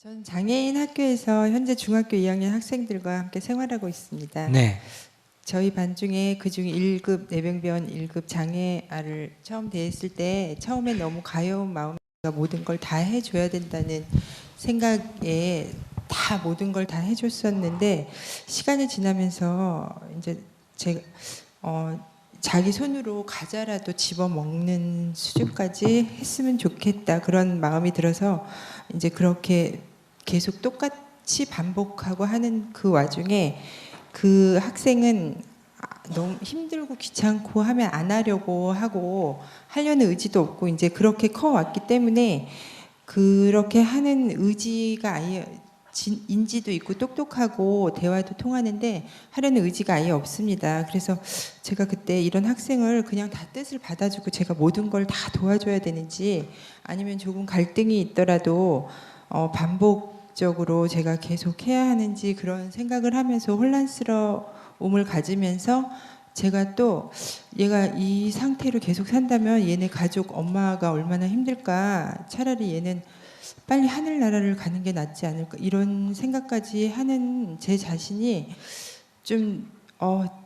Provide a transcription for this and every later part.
저는 장애인 학교에서 현재 중학교 2학년 학생들과 함께 생활하고 있습니다. 네. 저희 반 중에 그중 1급 내병변 1급 장애아를 처음 대했을 때 처음에 너무 가여운 마음이 모든 걸 다 해줘야 된다는 생각에 다 모든 걸 다 해줬었는데 시간이 지나면서 이제 제가 자기 손으로 과자라도 집어 먹는 수준까지 했으면 좋겠다 그런 마음이 들어서 이제 그렇게 계속 똑같이 반복하고 하는 그 와중에 그 학생은 너무 힘들고 귀찮고 하면 안 하려고 하고 하려는 의지도 없고 이제 그렇게 커왔기 때문에 그렇게 하는 의지가 아예 인지도 있고 똑똑하고 대화도 통하는데 하려는 의지가 아예 없습니다. 그래서 제가 그때 이런 학생을 그냥 다 뜻을 받아주고 제가 모든 걸 다 도와줘야 되는지 아니면 조금 갈등이 있더라도 반복적으로 제가 계속 해야 하는지 그런 생각을 하면서 혼란스러움을 가지면서 제가 또 얘가 이 상태로 계속 산다면 얘네 가족 엄마가 얼마나 힘들까, 차라리 얘는 빨리 하늘나라를 가는 게 낫지 않을까 이런 생각까지 하는 제 자신이 좀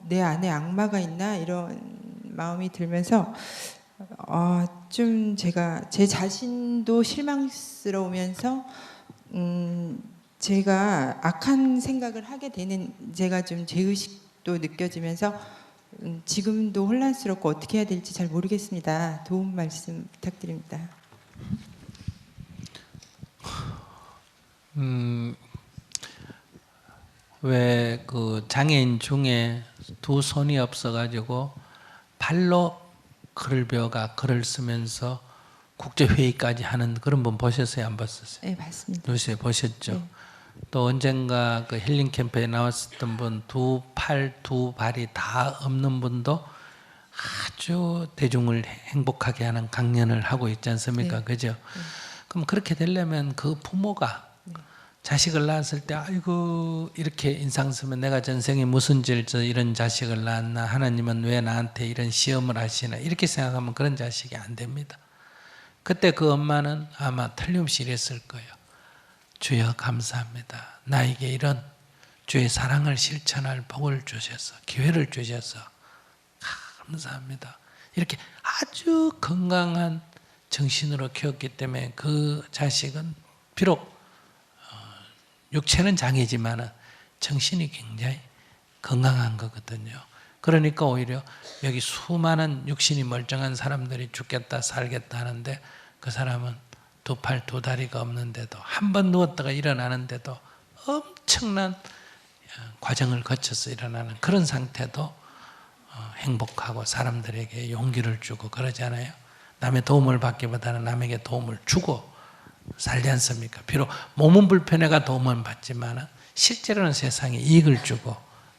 내 안에 악마가 있나 이런 마음이 들면서 좀 제가 제 자신도 실망스러우면서 제가 악한 생각을 하게 되는 제가 좀 죄의식도 느껴지면서 지금도 혼란스럽고 어떻게 해야 될지 잘 모르겠습니다. 도움 말씀 부탁드립니다. 왜 그 장애인 중에 두 손이 없어가지고 발로 글을 배워가 글을 쓰면서 국제회의까지 하는 그런 분 보셨어요? 안 보셨어요? 네, 봤습니다. 요새 보셨죠? 네. 또 언젠가 그 힐링 캠프에 나왔었던 분, 두 팔, 두 발이 다 없는 분도 아주 대중을 행복하게 하는 강연을 하고 있지 않습니까? 네. 그죠? 그럼 그렇게 되려면 그 부모가 자식을 낳았을 때 아이고 이렇게 인상 쓰면 내가 전생에 무슨 죄를 져 이런 자식을 낳았나, 하나님은 왜 나한테 이런 시험을 하시나, 이렇게 생각하면 그런 자식이 안 됩니다. 그때 그 엄마는 아마 틀림없이 이랬을 거예요. 주여 감사합니다. 나에게 이런 주의 사랑을 실천할 복을 주셔서, 기회를 주셔서 감사합니다. 이렇게 아주 건강한 정신으로 키웠기 때문에 그 자식은 비록 육체는 장애지만 정신이 굉장히 건강한 거거든요. 그러니까 오히려 여기 수많은 육신이 멀쩡한 사람들이 죽겠다 살겠다 하는데 그 사람은 두 팔 두 다리가 없는데도 한 번 누웠다가 일어나는데도 엄청난 과정을 거쳐서 일어나는 그런 상태도 행복하고 사람들에게 용기를 주고 그러잖아요. 남의 도움을 받기보다는 남에게 도움을 주고 살지 않습니까? 비록 몸은 불편해가 도움은 받지만 실제로는 세상에 이익을 주고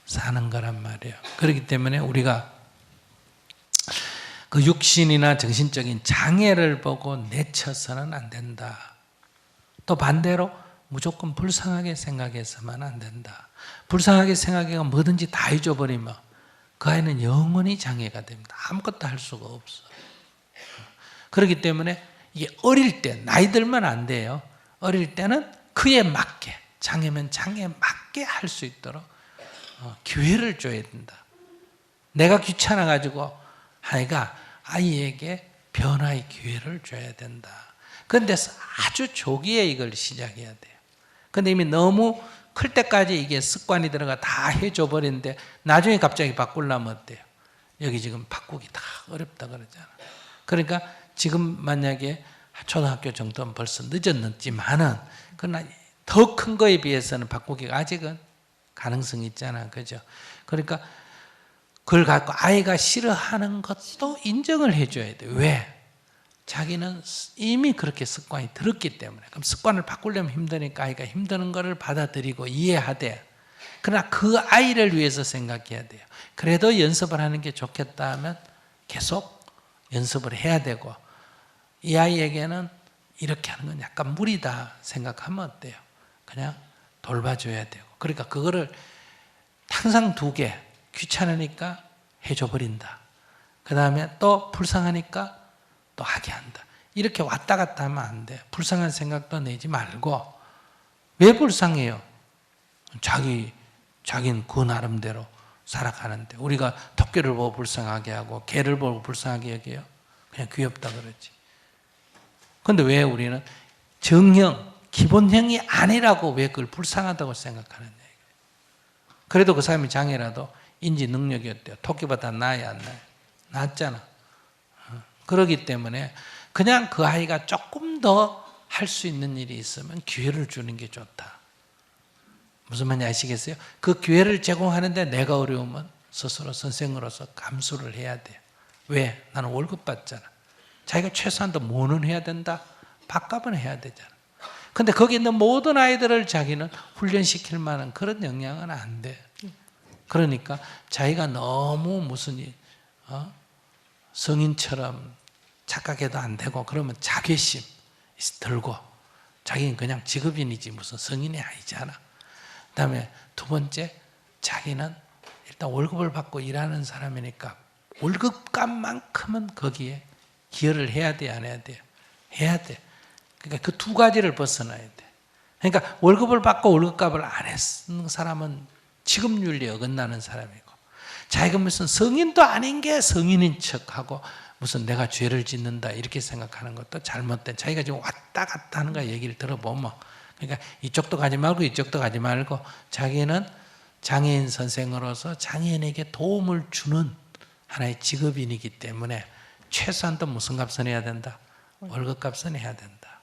사는 거란 말이에요. 그렇기 때문에 우리가 그 육신이나 정신적인 장애를 보고 내쳐서는 안 된다. 또 반대로 무조건 불쌍하게 생각해서만 안 된다. 불쌍하게 생각해서 뭐든지 다 해줘버리면 그 아이는 영원히 장애가 됩니다. 아무것도 할 수가 없어. 그렇기 때문에 이게 어릴 때, 나이 들면 안 돼요. 어릴 때는 그에 맞게, 장애면 장애에 맞게 할 수 있도록 기회를 줘야 된다. 내가 귀찮아가지고 아이에게 변화의 기회를 줘야 된다. 그런데 아주 조기에 이걸 시작해야 돼요. 근데 이미 너무 클 때까지 이게 습관이 들어가 다 해줘 버리는데 나중에 갑자기 바꾸려면 어때요? 여기 지금 바꾸기 다 어렵다 그러잖아. 그러니까 지금 만약에 초등학교 정도는 벌써 늦었지만은 그러나 더 큰 거에 비해서는 바꾸기가 아직은 가능성이 있잖아. 그죠? 그러니까 그걸 갖고 아이가 싫어하는 것도 인정을 해줘야 돼. 왜? 자기는 이미 그렇게 습관이 들었기 때문에. 그럼 습관을 바꾸려면 힘드니까 아이가 힘드는 거를 받아들이고 이해하되, 그러나 그 아이를 위해서 생각해야 돼요. 그래도 연습을 하는 게 좋겠다 하면 계속 연습을 해야 되고, 이 아이에게는 이렇게 하는 건 약간 무리다 생각하면 어때요? 그냥 돌봐줘야 되고. 그러니까 그거를 항상 두 개, 귀찮으니까 해줘 버린다. 그 다음에 또 불쌍하니까 또 하게 한다. 이렇게 왔다 갔다 하면 안 돼. 불쌍한 생각도 내지 말고 왜 불쌍해요? 자기는 그 나름대로 살아가는데 우리가 토끼를 보고 불쌍하게 하고 개를 보고 불쌍하게 여겨요? 그냥 귀엽다 그러지. 그런데 왜 우리는 정형, 기본형이 아니라고 왜 그걸 불쌍하다고 생각하는 얘기예요? 그래도 그 사람이 장애라도 인지 능력이 어때요? 토끼보다 나아야 안 나아요? 낫잖아. 그러기 때문에 그냥 그 아이가 조금 더 할 수 있는 일이 있으면 기회를 주는 게 좋다. 무슨 말인지 아시겠어요? 그 기회를 제공하는데 내가 어려우면 스스로 선생으로서 감수를 해야 돼요. 왜? 나는 월급 받잖아. 자기가 최소한도 뭐는 해야 된다? 밥값은 해야 되잖아. 근데 거기 있는 모든 아이들을 자기는 훈련시킬 만한 그런 역량은 안 돼. 그러니까 자기가 너무 무슨 성인처럼 착각해도 안 되고 그러면 자괴심 들고 자기는 그냥 직업인이지 무슨 성인이 아니잖아. 그 다음에 두 번째, 자기는 일단 월급을 받고 일하는 사람이니까 월급값만큼은 거기에 기여를 해야 돼, 안 해야 돼요? 해야 돼. 그러니까 그 두 가지를 벗어나야 돼. 그러니까 월급을 받고 월급값을 안 했는 사람은 직업윤리에 어긋나는 사람이고, 자기가 무슨 성인도 아닌 게 성인인 척하고 무슨 내가 죄를 짓는다 이렇게 생각하는 것도 잘못된, 자기가 지금 왔다 갔다 하는 거 얘기를 들어보면, 그러니까 이쪽도 가지 말고 이쪽도 가지 말고 자기는 장애인 선생으로서 장애인에게 도움을 주는 하나의 직업인이기 때문에 최소한도 무슨 값은 해야 된다? 월급값은 해야 된다.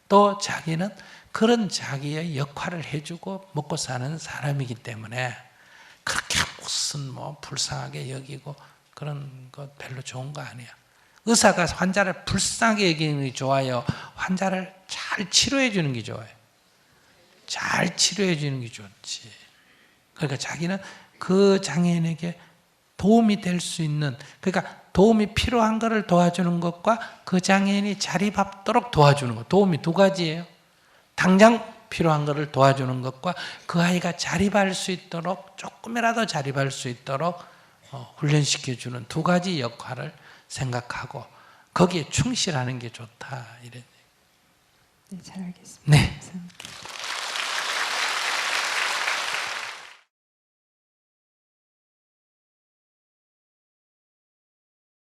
또 자기는 그런 자기의 역할을 해주고 먹고 사는 사람이기 때문에 그렇게 무슨 뭐 불쌍하게 여기고 그런 거 별로 좋은 거 아니야. 의사가 환자를 불쌍하게 여기는 게 좋아요? 환자를 잘 치료해 주는 게 좋아요? 잘 치료해 주는 게 좋지. 그러니까 자기는 그 장애인에게 도움이 될 수 있는, 그러니까 도움이 필요한 것을 도와주는 것과 그 장애인이 자립하도록 도와주는 것, 도움이 두 가지예요. 당장 필요한 것을 도와주는 것과 그 아이가 자립할 수 있도록, 조금이라도 자립할 수 있도록 훈련시켜주는 두 가지 역할을 생각하고 거기에 충실하는 게 좋다, 이런. 네, 잘 알겠습니다. 네. 감사합니다.